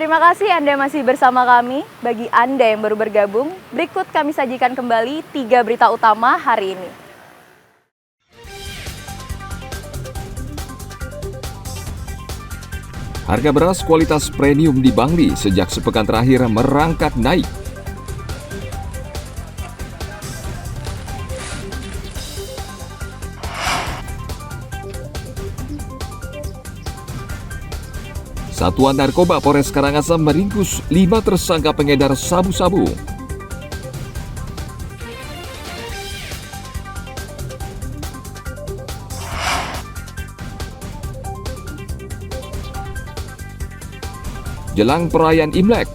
Terima kasih Anda masih bersama kami. Bagi Anda yang baru bergabung, berikut kami sajikan kembali 3 berita utama hari ini. Harga beras kualitas premium di Bangli sejak sepekan terakhir merangkak naik. Satuan Narkoba Polres Karangasem meringkus 5 tersangka pengedar sabu-sabu. Jelang perayaan Imlek,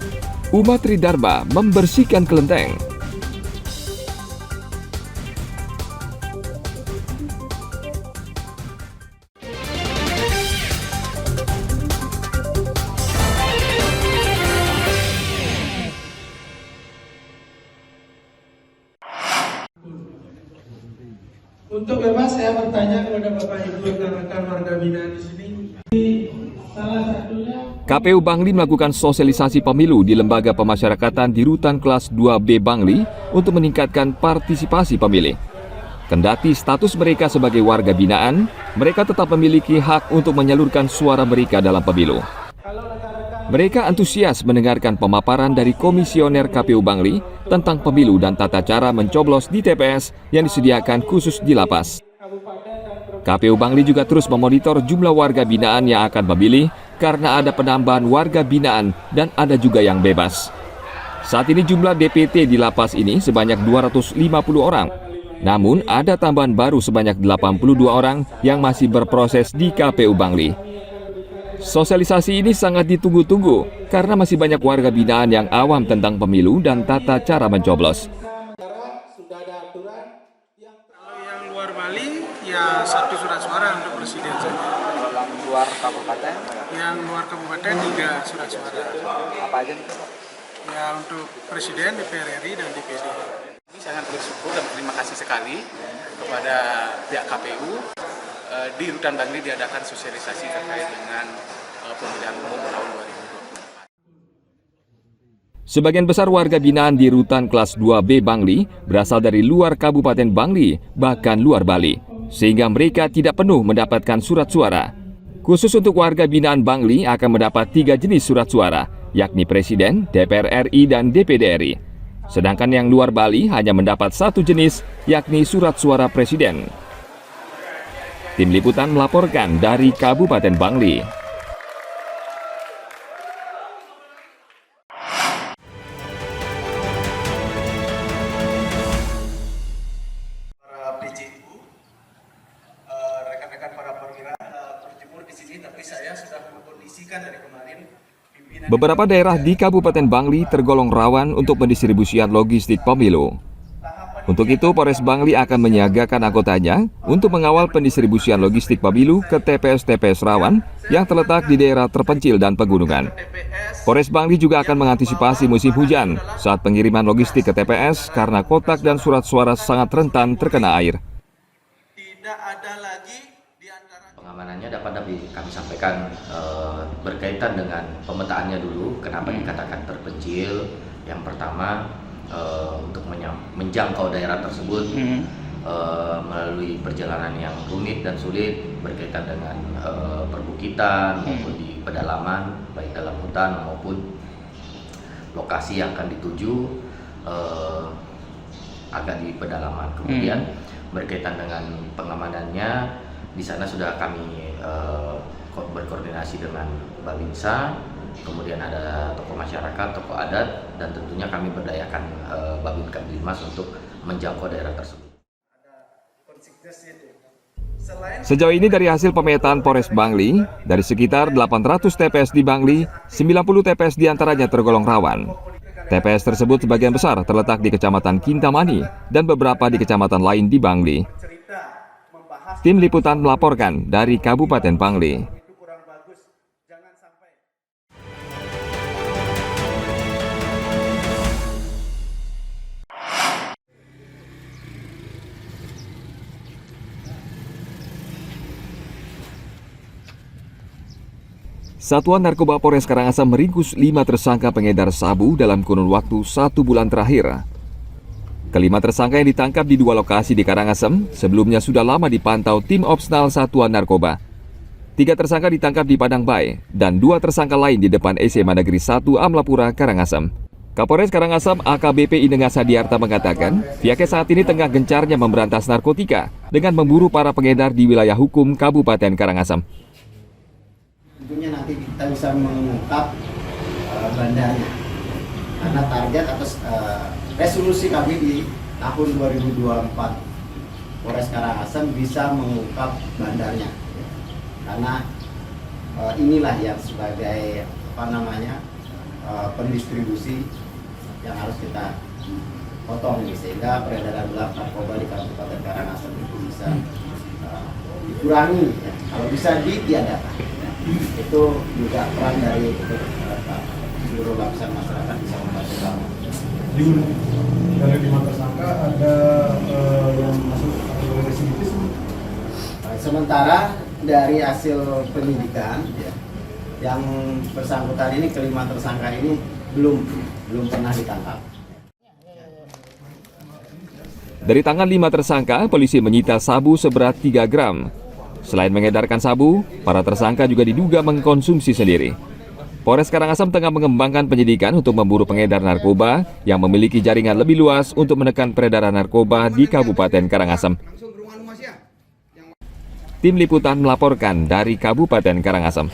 umat Tridharma membersihkan kelenteng. Untuk bebas saya bertanya kepada Bapak Ibu rekan-rekan warga binaan di sini. Salah satunya KPU Bangli melakukan sosialisasi pemilu di Lembaga Pemasyarakatan di Rutan Kelas 2B Bangli untuk meningkatkan partisipasi pemilih. Kendati status mereka sebagai warga binaan, mereka tetap memiliki hak untuk menyalurkan suara mereka dalam pemilu. Mereka antusias mendengarkan pemaparan dari Komisioner KPU Bangli tentang pemilu dan tata cara mencoblos di TPS yang disediakan khusus di lapas. KPU Bangli juga terus memonitor jumlah warga binaan yang akan memilih karena ada penambahan warga binaan dan ada juga yang bebas. Saat ini jumlah DPT di lapas ini sebanyak 250 orang. Namun ada tambahan baru sebanyak 82 orang yang masih berproses di KPU Bangli. Sosialisasi ini sangat ditunggu-tunggu karena masih banyak warga binaan yang awam tentang pemilu dan tata cara mencoblos. sudah ada aturan yang luar Bali ya 1 surat suara untuk presiden saja. Kalau luar kabupaten, Yang luar kabupaten 3 surat suara. apa aja nih? Ya untuk presiden, DPR RI dan DPD. Kami sangat bersyukur dan terima kasih sekali kepada pihak KPU. Di Rutan Bangli diadakan sosialisasi terkait dengan pemilihan umum tahun 2024. Sebagian besar warga binaan di Rutan Kelas 2B Bangli berasal dari luar Kabupaten Bangli, bahkan luar Bali, sehingga mereka tidak penuh mendapatkan surat suara. Khusus untuk warga binaan Bangli akan mendapat 3 jenis surat suara, yakni Presiden, DPR RI, dan DPD RI. Sedangkan yang luar Bali hanya mendapat 1 jenis, yakni surat suara Presiden. Tim Liputan melaporkan dari Kabupaten Bangli. Para PJU, rekan-rekan para perwira berjemur di sini, tapi saya sudah mengkondisikan dari kemarin pimpinan. Beberapa daerah di Kabupaten Bangli tergolong rawan untuk pendistribusian logistik pemilu. Untuk itu, Polres Bangli akan menyiagakan anggotanya untuk mengawal pendistribusian logistik pemilu ke TPS-TPS rawan yang terletak di daerah terpencil dan pegunungan. Polres Bangli juga akan mengantisipasi musim hujan saat pengiriman logistik ke TPS karena kotak dan surat suara sangat rentan terkena air. Tidak ada lagi di antara Pengamanannya dapat kami sampaikan berkaitan dengan pemetaannya dulu. Kenapa dikatakan terpencil? Yang pertama, untuk menjangkau daerah tersebut melalui perjalanan yang rumit dan sulit berkaitan dengan perbukitan maupun di pedalaman, baik dalam hutan maupun lokasi yang akan dituju agak di pedalaman. Kemudian berkaitan dengan pengamanannya, di sana sudah kami berkoordinasi dengan Babinsa. Kemudian ada tokoh masyarakat, tokoh adat, dan tentunya kami berdayakan Babin Kamtibmas untuk menjangkau daerah tersebut. Sejauh ini dari hasil pemetaan Polres Bangli, dari sekitar 800 TPS di Bangli, 90 TPS diantaranya tergolong rawan. TPS tersebut sebagian besar terletak di Kecamatan Kintamani dan beberapa di kecamatan lain di Bangli. Tim Liputan melaporkan dari Kabupaten Bangli. Satuan Narkoba Polres Karangasem meringkus 5 tersangka pengedar sabu dalam kurun waktu 1 bulan terakhir. Kelima tersangka yang ditangkap di 2 lokasi di Karangasem sebelumnya sudah lama dipantau tim Opsnal Satuan Narkoba. 3 tersangka ditangkap di Padang Bay dan 2 tersangka lain di depan SMA Negeri 1 Amlapura, Karangasem. Kapolres Karangasem AKBP Inengasa Diarta mengatakan, pihaknya saat ini tengah gencarnya memberantas narkotika dengan memburu para pengedar di wilayah hukum Kabupaten Karangasem. Tentunya nanti kita bisa mengungkap bandarnya, karena target atas resolusi kami di tahun 2024 Polres Karangasem bisa mengungkap bandarnya. Karena inilah yang sebagai pendistribusi yang harus kita potong ini, sehingga peredaran gelap narkoba di Kabupaten Karangasem itu bisa dikurangi, ya. Kalau bisa ditiadakan, ya. Itu juga peran dari seluruh lapisan masyarakat bisa membantu kami. Dari 5 tersangka ada yang masuk kategori residivis. Sementara dari hasil penyidikan, ya, yang bersangkutan ini, kelima tersangka ini belum pernah ditangkap. Dari tangan 5 tersangka, polisi menyita sabu seberat 3 gram. Selain mengedarkan sabu, para tersangka juga diduga mengkonsumsi sendiri. Polres Karangasem tengah mengembangkan penyidikan untuk memburu pengedar narkoba yang memiliki jaringan lebih luas untuk menekan peredaran narkoba di Kabupaten Karangasem. Tim Liputan melaporkan dari Kabupaten Karangasem.